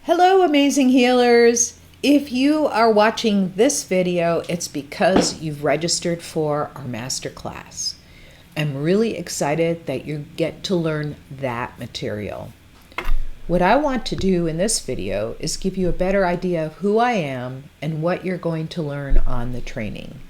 Hello, amazing healers! If you are watching this video, it's because you've registered for our masterclass. I'm really excited that you get to learn that material. What I want to do in this video is give you a better idea of who I am and what you're going to learn on the training.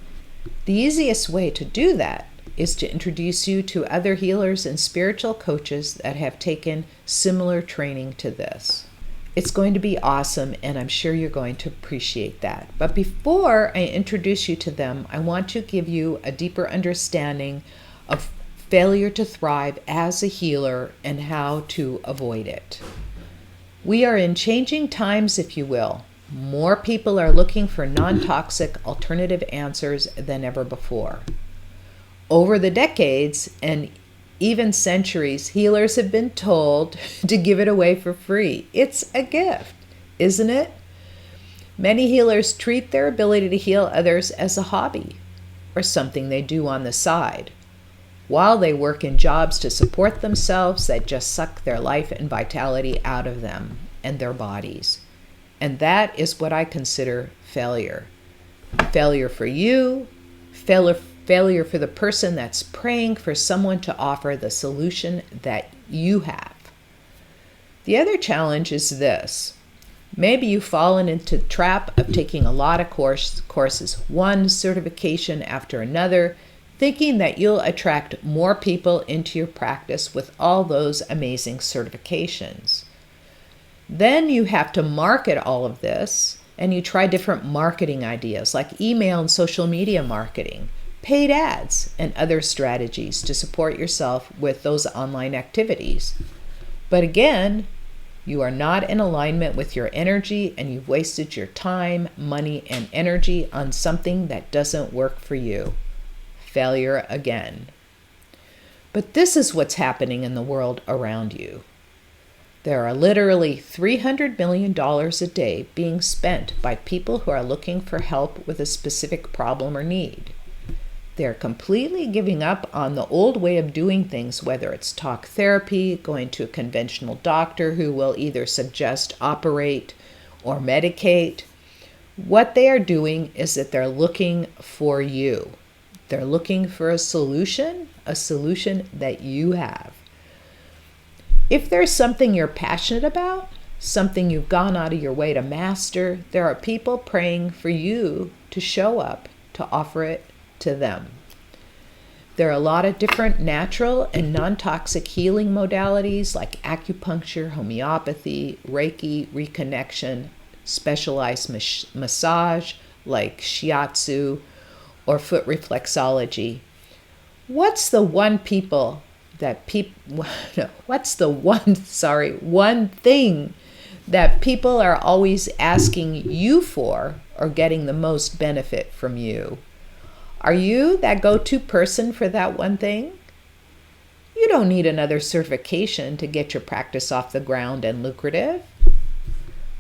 The easiest way to do that is to introduce you to other healers and spiritual coaches that have taken similar training to this. It's going to be awesome, and I'm sure you're going to appreciate that. But before I introduce you to them, I want to give you a deeper understanding of failure to thrive as a healer and how to avoid it. We are in changing times, if you will. More people are looking for non-toxic alternative answers than ever before. Over the decades and even centuries, healers have been told to give it away for free. It's a gift, isn't it? Many healers treat their ability to heal others as a hobby or something they do on the side, while they work in jobs to support themselves that just suck their life and vitality out of them and their bodies. And that is what I consider failure. Failure for you, failure for the person that's praying for someone to offer the solution that you have. The other challenge is this. Maybe you've fallen into the trap of taking a lot of courses, one certification after another, thinking that you'll attract more people into your practice with all those amazing certifications. Then you have to market all of this, and you try different marketing ideas like email and social media marketing, paid ads, and other strategies to support yourself with those online activities. But again, you are not in alignment with your energy, and you've wasted your time, money, and energy on something that doesn't work for you. Failure again. But this is what's happening in the world around you. There are literally $300 million a day being spent by people who are looking for help with a specific problem or need. They're completely giving up on the old way of doing things, whether it's talk therapy, going to a conventional doctor who will either suggest, operate, or medicate. What they are doing is that they're looking for you. They're looking for a solution that you have. If there's something you're passionate about, something you've gone out of your way to master, there are people praying for you to show up, to offer it to them. There are a lot of different natural and non-toxic healing modalities like acupuncture, homeopathy, Reiki, reconnection, specialized massage like shiatsu or foot reflexology. What's the one thing that people are always asking you for or getting the most benefit from you? Are you that go-to person for that one thing? You don't need another certification to get your practice off the ground and lucrative.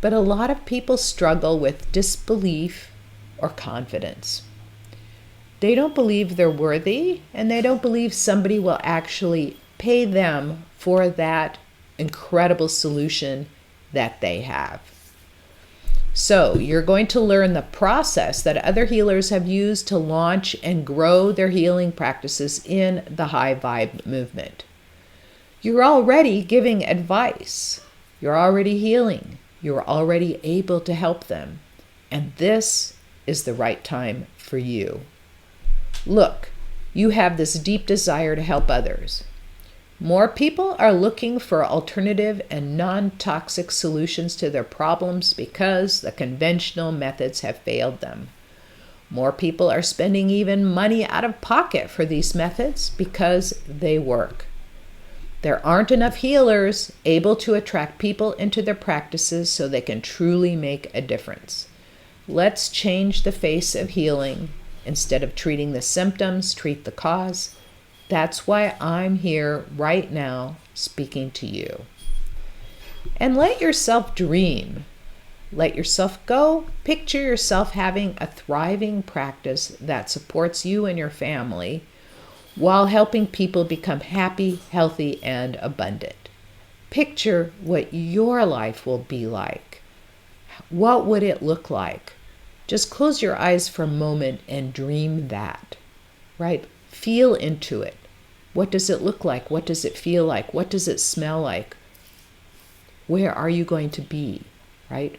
But a lot of people struggle with disbelief or confidence. They don't believe they're worthy, and they don't believe somebody will actually pay them for that incredible solution that they have. So you're going to learn the process that other healers have used to launch and grow their healing practices in the high vibe movement. You're already giving advice. You're already healing. You're already able to help them. And this is the right time for you. Look, you have this deep desire to help others. More people are looking for alternative and non-toxic solutions to their problems because the conventional methods have failed them. More people are spending even money out of pocket for these methods because they work. There aren't enough healers able to attract people into their practices so they can truly make a difference. Let's change the face of healing. Instead of treating the symptoms, treat the cause. That's why I'm here right now speaking to you. And let yourself dream. Let yourself go. Picture yourself having a thriving practice that supports you and your family while helping people become happy, healthy, and abundant. Picture what your life will be like what would it look like? Just close your eyes for a moment and dream that, right? Feel into it. What does it look like? What does it feel like? What does it smell like? Where are you going to be, right?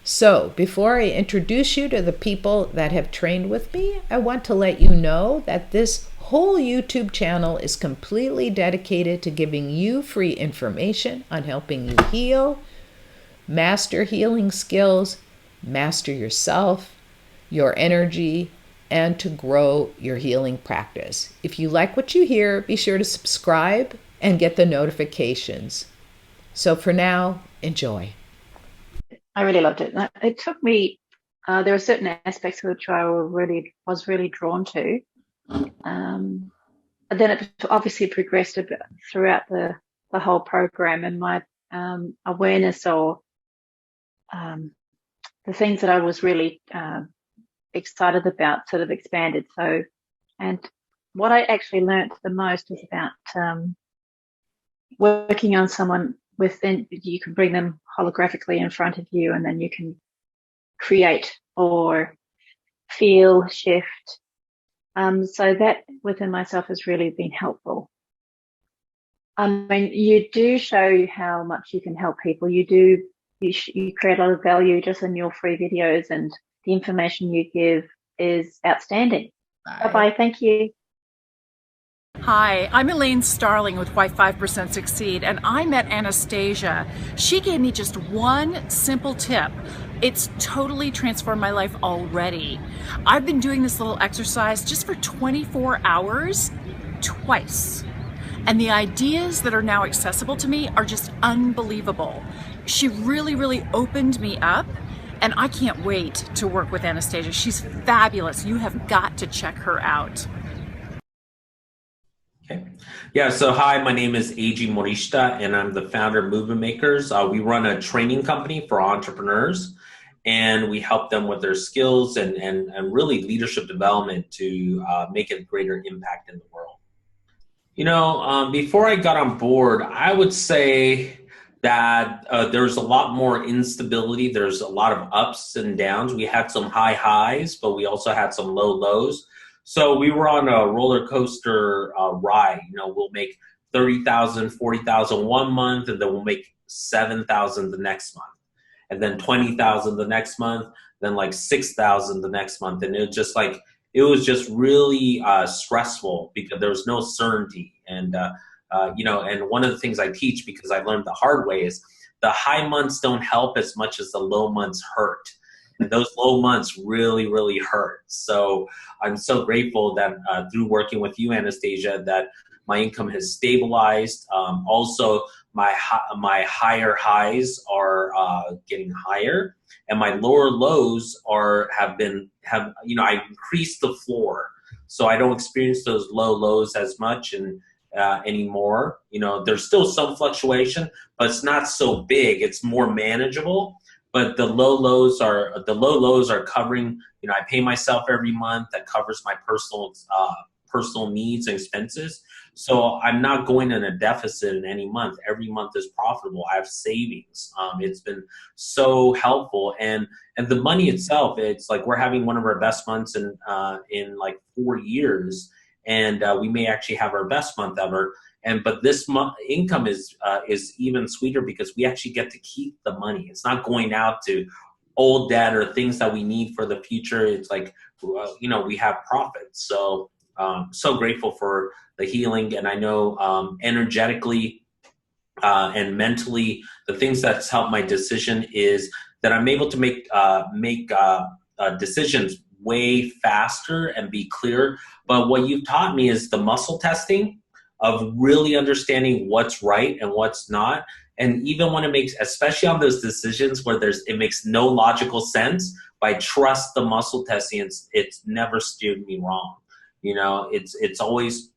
So, before I introduce you to the people that have trained with me, I want to let you know that this whole YouTube channel is completely dedicated to giving you free information on helping you heal, master healing skills, master yourself, your energy, and to grow your healing practice. If you like what you hear, be sure to subscribe and get the notifications. So for now, enjoy. I really loved it. It took me. There were certain aspects which I was really drawn to. And then it obviously progressed a bit throughout the whole program, and my awareness of um, the things that I was really excited about sort of expanded. So, and what I actually learnt the most was about working on someone within. You can bring them holographically in front of you, and then you can create or feel, shift. So that within myself has really been helpful. I mean, you do show how much you can help people. You create a lot of value just in your free videos, and the information you give is outstanding. Bye Bye. bye. Thank you. Hi, I'm Elaine Starling with Why 5% Succeed, and I met Anastasia. She gave me just one simple tip. It's totally transformed my life already. I've been doing this little exercise just for 24 hours, twice. And the ideas that are now accessible to me are just unbelievable. She really opened me up, and I can't wait to work with Anastasia. She's fabulous. You have got to check her out. Okay. Yeah, so hi, my name is Eiji Morishita, and I'm the founder of Movement Makers. We run a training company for entrepreneurs, and we help them with their skills and really leadership development to make a greater impact in the world. Before I got on board, I would say that there's a lot more instability. There's a lot of ups and downs. We had some high highs, but we also had some low lows. So we were on a roller coaster ride. We'll make 30,000, 40,000 one month, and then we'll make 7,000 the next month, and then 20,000 the next month, then like 6,000 the next month, and it was just really stressful because there was no certainty. And and one of the things I teach, because I learned the hard way, is the high months don't help as much as the low months hurt. And those low months really hurt. So I'm so grateful that through working with you, Anastasia, that my income has stabilized. Also, my higher highs are getting higher, and my lower lows have I increased the floor, so I don't experience those low lows as much and anymore. There's still some fluctuation, but it's not so big. It's more manageable. But the low lows are covering. I pay myself every month. That covers my personal needs and expenses. So I'm not going in a deficit in any month. Every month is profitable. I have savings. It's been so helpful, and the money itself. It's like we're having one of our best months in like 4 years, and we may actually have our best month ever. But this month income is even sweeter because we actually get to keep the money. It's not going out to old debt or things that we need for the future. It's like we have profits. So so grateful for the healing, and I know energetically and mentally, the things that's helped my decision is that I'm able to make decisions way faster and be clear. But what you've taught me is the muscle testing of really understanding what's right and what's not. And even when it makes, especially on those decisions where it makes no logical sense, but I trust the muscle testing, it's never steered me wrong. It's always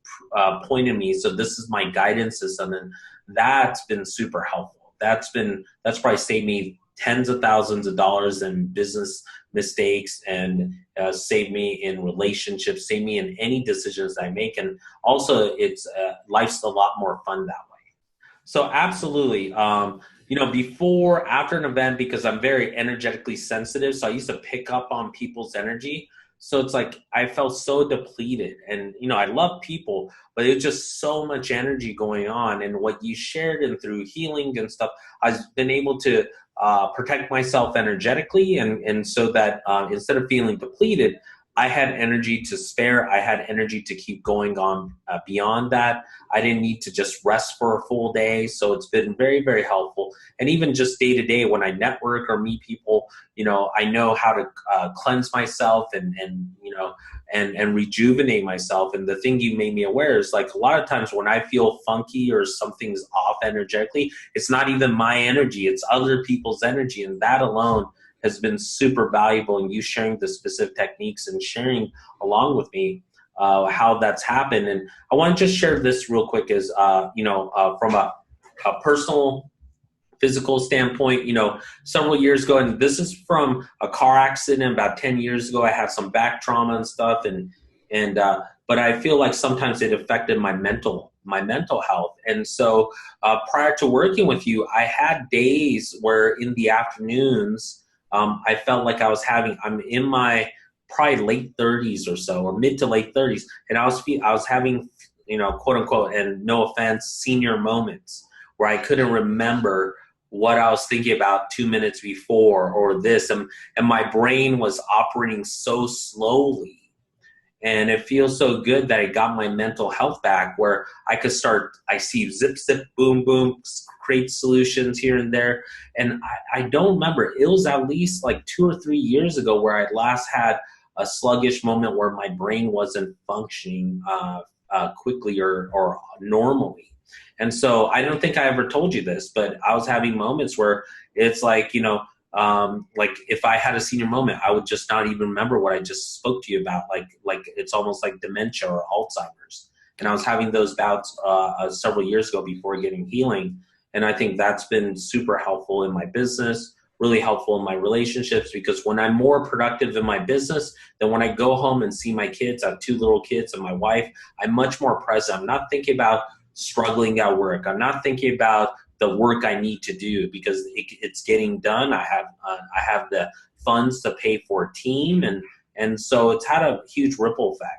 pointed me. So this is my guidance system, and that's been super helpful. That's probably saved me tens of thousands of dollars in business mistakes, and saved me in relationships, saved me in any decisions I make. And also, life's a lot more fun that way. So absolutely, before, after an event, because I'm very energetically sensitive, so I used to pick up on people's energy. So it's like I felt so depleted, and I love people, but it was just so much energy going on. And what you shared, and through healing and stuff, I've been able to protect myself energetically, and so that instead of feeling depleted, I had energy to spare. I had energy to keep going on beyond that. I didn't need to just rest for a full day. So it's been very, very helpful. And even just day to day when I network or meet people, I know how to cleanse myself and rejuvenate myself. And the thing you made me aware is, like, a lot of times when I feel funky or something's off energetically, it's not even my energy, it's other people's energy. And that alone has been super valuable, and you sharing the specific techniques and sharing along with me how that's happened. And I want to just share this real quick is, from a personal physical standpoint, several years ago, and this is from a car accident about 10 years ago. I had some back trauma and stuff, but I feel like sometimes it affected my mental health. And so prior to working with you, I had days where in the afternoons, I felt like I'm in my probably late 30s or so, or mid to late 30s, and I was having, quote unquote, and no offense, senior moments where I couldn't remember what I was thinking about 2 minutes before, or this, and my brain was operating so slowly. And it feels so good that I got my mental health back, where I see zip, zip, boom, boom, create solutions here and there. And I don't remember, it was at least like 2 or 3 years ago where I last had a sluggish moment where my brain wasn't functioning quickly or normally. And so I don't think I ever told you this, but I was having moments where it's like, like if I had a senior moment, I would just not even remember what I just spoke to you about. Like it's almost like dementia or Alzheimer's. And I was having those bouts several years ago before getting healing. And I think that's been super helpful in my business, really helpful in my relationships, because when I'm more productive in my business, then when I go home and see my kids, I have 2 little kids and my wife, I'm much more present. I'm not thinking about struggling at work. I'm not thinking about the work I need to do, because it's getting done. I have the funds to pay for a team, and so it's had a huge ripple effect.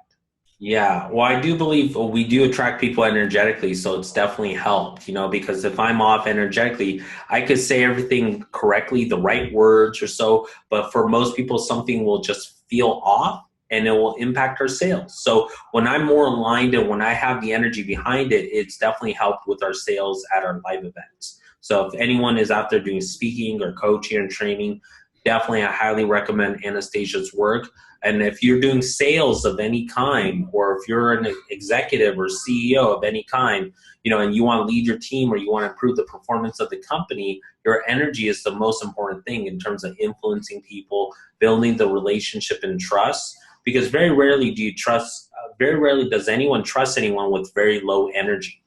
Yeah, well, I do believe we do attract people energetically, so it's definitely helped, because if I'm off energetically, I could say everything correctly, the right words or so, but for most people, something will just feel off and it will impact our sales. So when I'm more aligned and when I have the energy behind it, it's definitely helped with our sales at our live events. So if anyone is out there doing speaking or coaching and training, definitely I highly recommend Anastasia's work. And if you're doing sales of any kind, or if you're an executive or CEO of any kind, and you want to lead your team or you want to improve the performance of the company, your energy is the most important thing in terms of influencing people, building the relationship and trust. Because very rarely does anyone trust anyone with very low energy.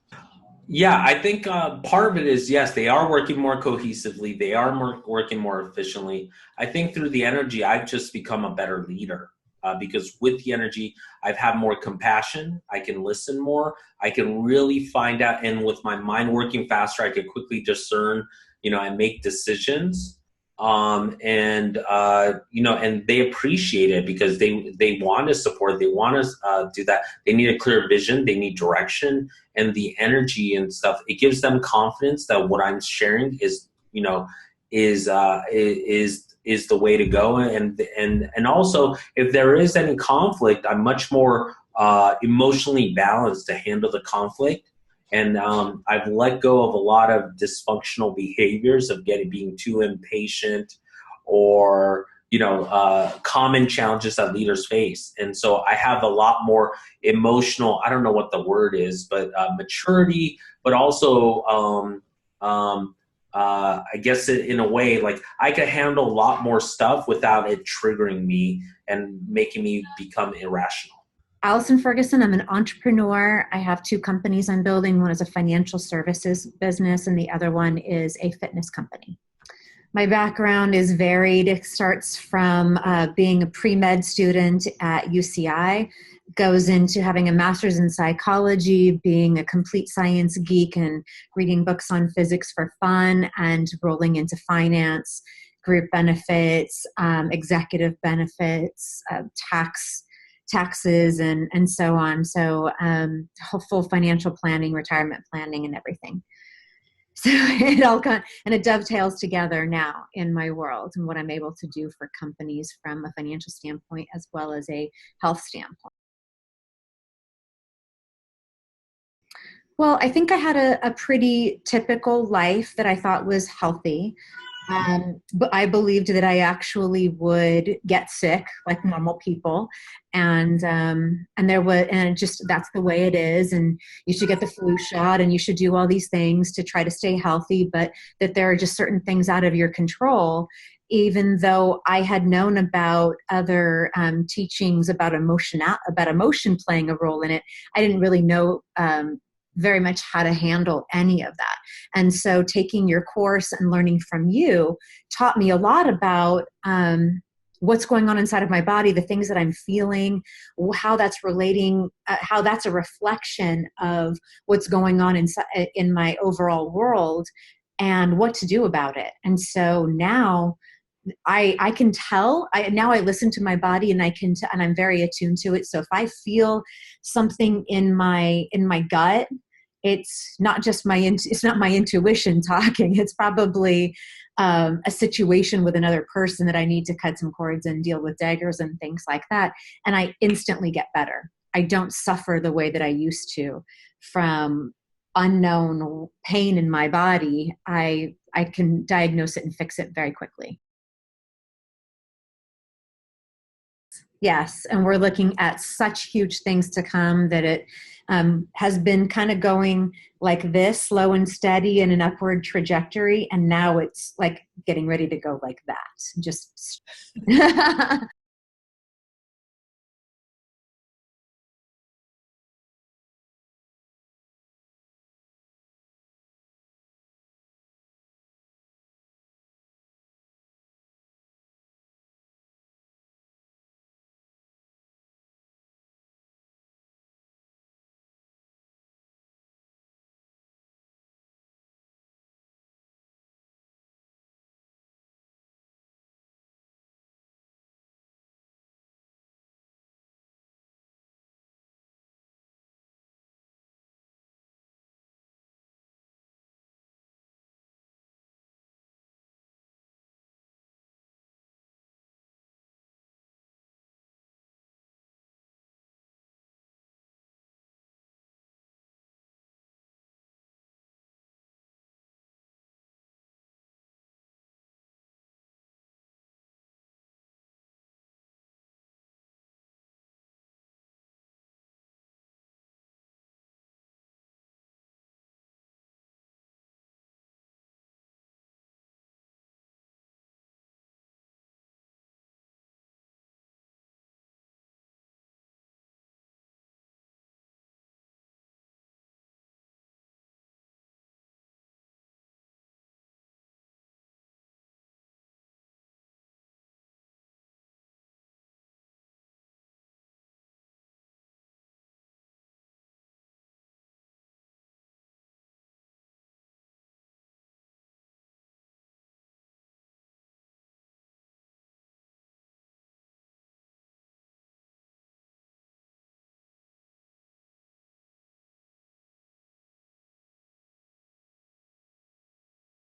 Yeah, I think part of it is, yes, they are working more cohesively. They are working more efficiently. I think through the energy, I've just become a better leader because with the energy, I've had more compassion. I can listen more. I can really find out. And with my mind working faster, I could quickly discern, and make decisions. And they appreciate it because they want to support. They want to do that. They need a clear vision. They need direction. And the energy and stuff, it gives them confidence that what I'm sharing is the way to go. And also, if there is any conflict, I'm much more emotionally balanced to handle the conflict. And I've let go of a lot of dysfunctional behaviors of being too impatient, or common challenges that leaders face. And so I have a lot more emotional, I don't know what the word is, but maturity, but also I guess in a way, like I could handle a lot more stuff without it triggering me and making me become irrational. Allison Ferguson, I'm an entrepreneur. I have 2 companies I'm building. One is a financial services business and the other one is a fitness company. My background is varied. It starts from being a pre-med student at UCI, goes into having a master's in psychology, being a complete science geek and reading books on physics for fun, and rolling into finance, group benefits, executive benefits, taxes, and so on. So full financial planning, retirement planning, and everything. So it all and it dovetails together now in my world and what I'm able to do for companies from a financial standpoint as well as a health standpoint. Well, I think I had a pretty typical life that I thought was healthy. But I believed that I actually would get sick like normal people, and just that's the way it is. And you should get the flu shot, and you should do all these things to try to stay healthy. But that there are just certain things out of your control. Even though I had known about other teachings about emotion playing a role in it, I didn't really know very much how to handle any of that. And so taking your course and learning from you taught me a lot about what's going on inside of my body, the things that I'm feeling, how that's relating, how that's a reflection of what's going on in my overall world, and what to do about it. And so now I can tell. Now I listen to my body, and and I'm very attuned to it. So if I feel something in my gut, it's not just it's not my intuition talking. It's probably a situation with another person that I need to cut some cords and deal with daggers and things like that. And I instantly get better. I don't suffer the way that I used to from unknown pain in my body. I can diagnose it and fix it very quickly. Yes, and we're looking at such huge things to come that it has been kind of going like this, slow and steady in an upward trajectory, and now it's like getting ready to go like that. Just